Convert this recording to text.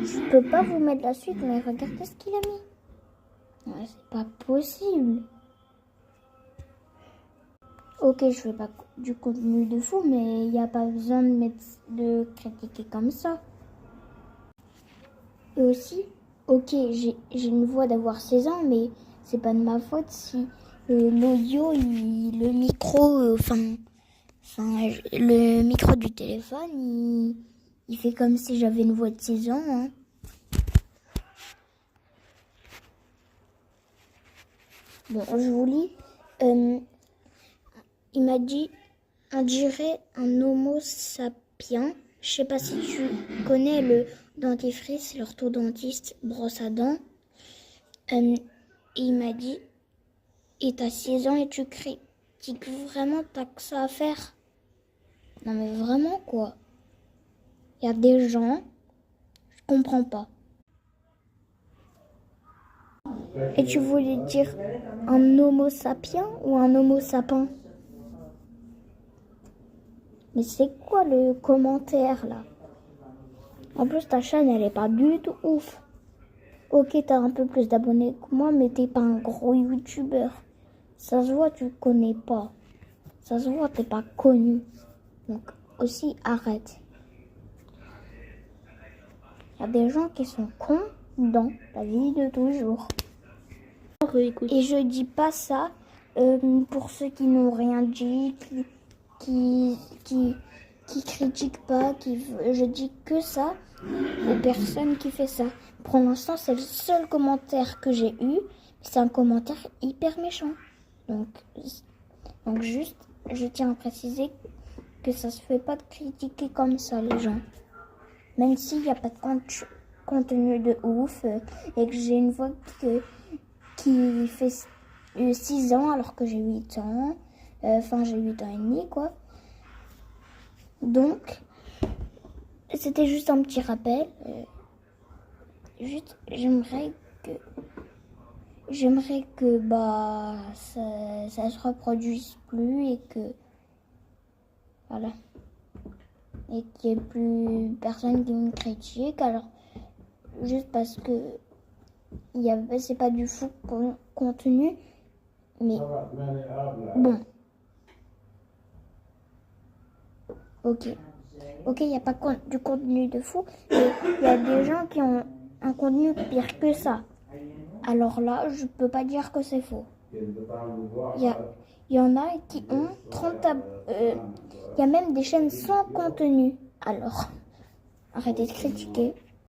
Je peux pas vous mettre la suite, mais regardez ce qu'il a mis. Ouais, c'est pas possible. Ok, je fais pas du contenu de fou, mais il n'y a pas besoin de critiquer comme ça. Et aussi, ok, j'ai une voix d'avoir 16 ans, mais c'est pas de ma faute si l'audio, le micro, le micro du téléphone, il fait comme si j'avais une voix de 6 ans. Hein. Bon, je vous lis. Il m'a dit, on dirait un homo sapiens. Je sais pas si tu connais le dentifrice, l'orthodontiste, brosse à dents. Et il m'a dit, et t'as 6 ans et tu critiques vraiment, t'as que ça à faire. Non mais vraiment quoi. Il y a des gens, je comprends pas. Et tu voulais dire un homo sapiens ou un homo sapin? Mais c'est quoi le commentaire là? En plus ta chaîne elle est pas du tout ouf. Ok, t'as un peu plus d'abonnés que moi, mais t'es pas un gros youtubeur. Ça se voit, tu connais pas. Ça se voit, t'es pas connu. Donc aussi arrête. Il y a des gens qui sont cons dans la vie de toujours. Et je dis pas ça pour ceux qui n'ont rien dit, qui critiquent pas, je dis que ça aux personnes qui font ça. Pour l'instant, c'est le seul commentaire que j'ai eu. C'est un commentaire hyper méchant. Donc juste, je tiens à préciser que ça se fait pas de critiquer comme ça les gens. Même s'il n'y a pas de contenu de ouf et que j'ai une voix qui fait 6 ans alors que j'ai 8 ans. Enfin, j'ai 8 ans et demi, quoi. Donc, c'était juste un petit rappel. Juste, j'aimerais que ça se reproduise plus et que voilà, et qu'il n'y ait plus personne qui me critique. Alors juste parce que c'est pas du faux contenu, mais bon, ok, il n'y a pas du contenu de fou, mais il y a des gens qui ont un contenu pire que ça. Alors là, je peux pas dire que c'est faux. Il y en a qui ont 30 il y a même des chaînes sans contenu. Alors, arrêtez de critiquer.